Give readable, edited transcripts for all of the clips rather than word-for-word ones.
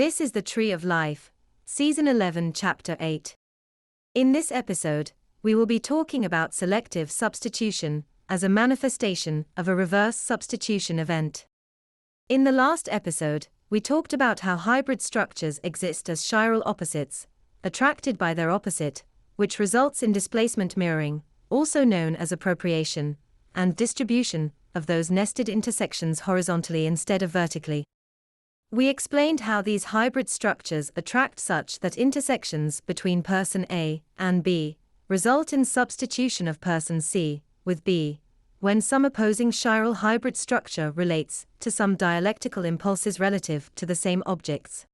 This is the Tree of Life, Season 11, Chapter 8. In this episode, we will be talking about selective substitution as a manifestation of a reverse substitution event. In the last episode, we talked about how hybrid structures exist as chiral opposites, attracted by their opposite, which results in displacement mirroring, also known as appropriation, and distribution of those nested intersections horizontally instead of vertically. We explained how these hybrid structures attract such that intersections between person A and B result in substitution of person C with B, when some opposing chiral hybrid structure relates to some dialectical impulses relative to the same objects.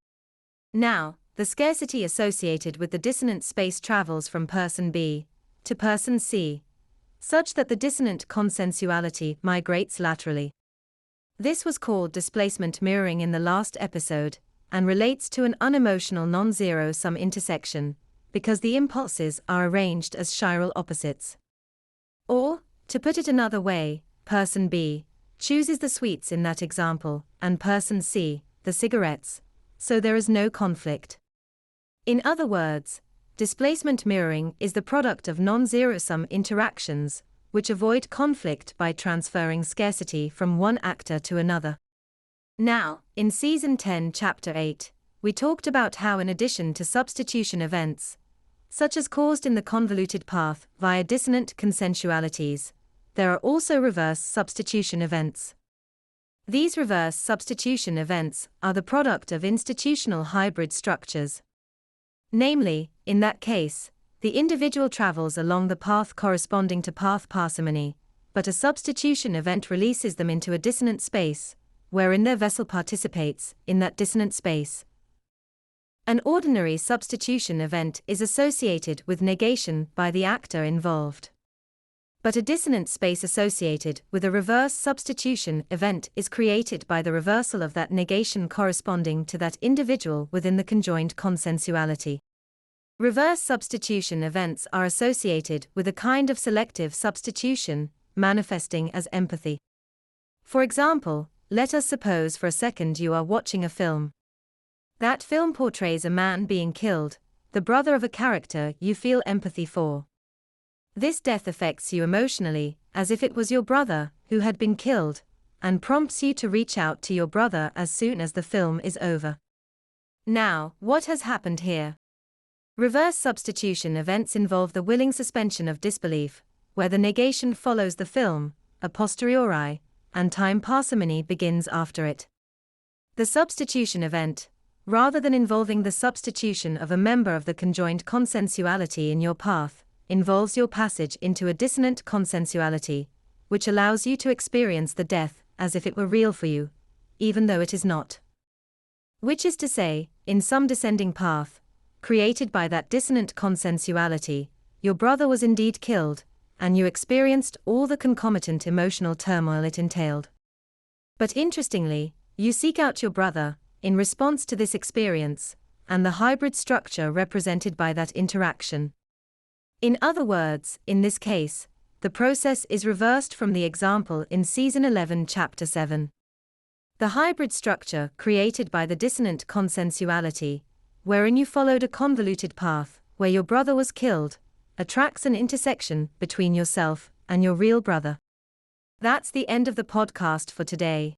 Now, the scarcity associated with the dissonant space travels from person B to person C, such that the dissonant consensuality migrates laterally. This was called displacement mirroring in the last episode, and relates to an unemotional non-zero-sum intersection, because the impulses are arranged as chiral opposites. Or, to put it another way, person B chooses the sweets in that example, and person C, the cigarettes, so there is no conflict. In other words, displacement mirroring is the product of non-zero-sum interactions, which avoid conflict by transferring scarcity from one actor to another. Now, in Season 10, Chapter 8, we talked about how in addition to substitution events, such as caused in the convoluted path via dissonant consensualities, there are also reverse substitution events. These reverse substitution events are the product of institutional hybrid structures. Namely, in that case, the individual travels along the path corresponding to path parsimony, but a substitution event releases them into a dissonant space, wherein their vessel participates in that dissonant space. An ordinary substitution event is associated with negation by the actor involved. But a dissonant space associated with a reverse substitution event is created by the reversal of that negation corresponding to that individual within the conjoined consensuality. Reverse substitution events are associated with a kind of selective substitution, manifesting as empathy. For example, let us suppose for a second you are watching a film. That film portrays a man being killed, the brother of a character you feel empathy for. This death affects you emotionally, as if it was your brother who had been killed, and prompts you to reach out to your brother as soon as the film is over. Now, what has happened here? Reverse substitution events involve the willing suspension of disbelief, where the negation follows the film, a posteriori, and time parsimony begins after it. The substitution event, rather than involving the substitution of a member of the conjoined consensuality in your path, involves your passage into a dissonant consensuality, which allows you to experience the death as if it were real for you, even though it is not. Which is to say, in some descending path, created by that dissonant consensuality, your brother was indeed killed, and you experienced all the concomitant emotional turmoil it entailed. But interestingly, you seek out your brother, in response to this experience, and the hybrid structure represented by that interaction. In other words, in this case, the process is reversed from the example in Season 11, Chapter 7. The hybrid structure created by the dissonant consensuality, wherein you followed a convoluted path, where your brother was killed, attracts an intersection between yourself and your real brother. That's the end of the podcast for today.